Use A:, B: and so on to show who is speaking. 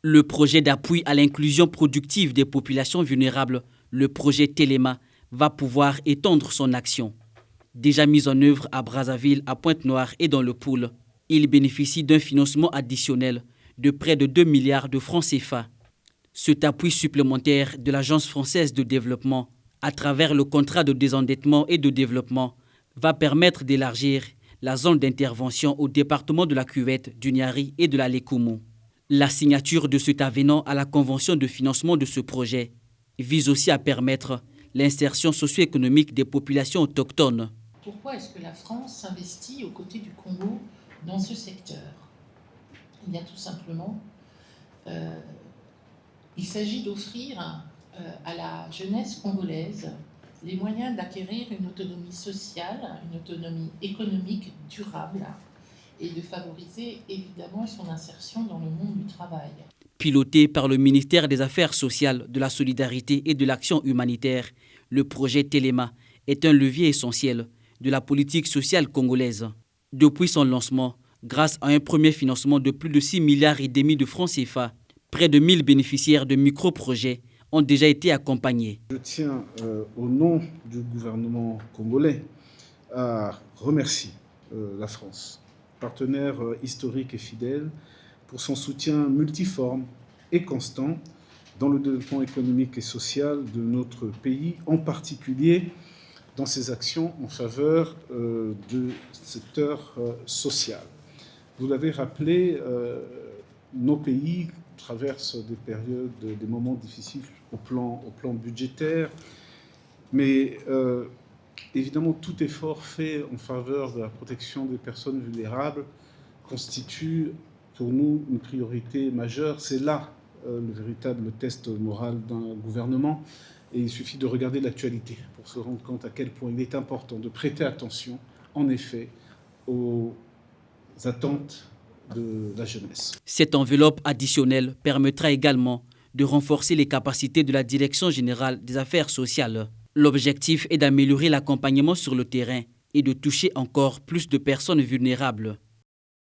A: Le projet d'appui à l'inclusion productive des populations vulnérables, le projet Téléma, va pouvoir étendre son action. Déjà mis en œuvre à Brazzaville, à Pointe-Noire et dans le Pool, il bénéficie d'un financement additionnel de près de 2 milliards de francs CFA. Cet appui supplémentaire de l'Agence française de développement, à travers le contrat de désendettement et de développement, va permettre d'élargir la zone d'intervention au département de la Cuvette, du Niari et de la Lékoumou. La signature de cet avenant à la convention de financement de ce projet vise aussi à permettre l'insertion socio-économique des populations autochtones.
B: Pourquoi est-ce que la France s'investit aux côtés du Congo dans ce secteur? Eh bien, tout simplement, il s'agit d'offrir à la jeunesse congolaise les moyens d'acquérir une autonomie sociale, une autonomie économique durable et de favoriser évidemment son insertion dans le monde du travail.
A: Piloté par le ministère des Affaires sociales, de la solidarité et de l'action humanitaire, le projet Téléma est un levier essentiel de la politique sociale congolaise. Depuis son lancement, grâce à un premier financement de plus de 6,5 milliards de francs CFA, près de 1000 bénéficiaires de micro-projets ont déjà été accompagnés.
C: Je tiens, au nom du gouvernement congolais, à remercier la France, partenaire historique et fidèle, pour son soutien multiforme et constant dans le développement économique et social de notre pays, en particulier dans ses actions en faveur du secteur social. Vous l'avez rappelé, nos pays traversent des périodes, des moments difficiles au plan budgétaire, mais évidemment tout effort fait en faveur de la protection des personnes vulnérables constitue pour nous une priorité majeure. C'est là le véritable test moral d'un gouvernement. Et il suffit de regarder l'actualité pour se rendre compte à quel point il est important de prêter attention, en effet, aux attentes de la jeunesse.
A: Cette enveloppe additionnelle permettra également de renforcer les capacités de la Direction générale des affaires sociales. L'objectif est d'améliorer l'accompagnement sur le terrain et de toucher encore plus de personnes vulnérables.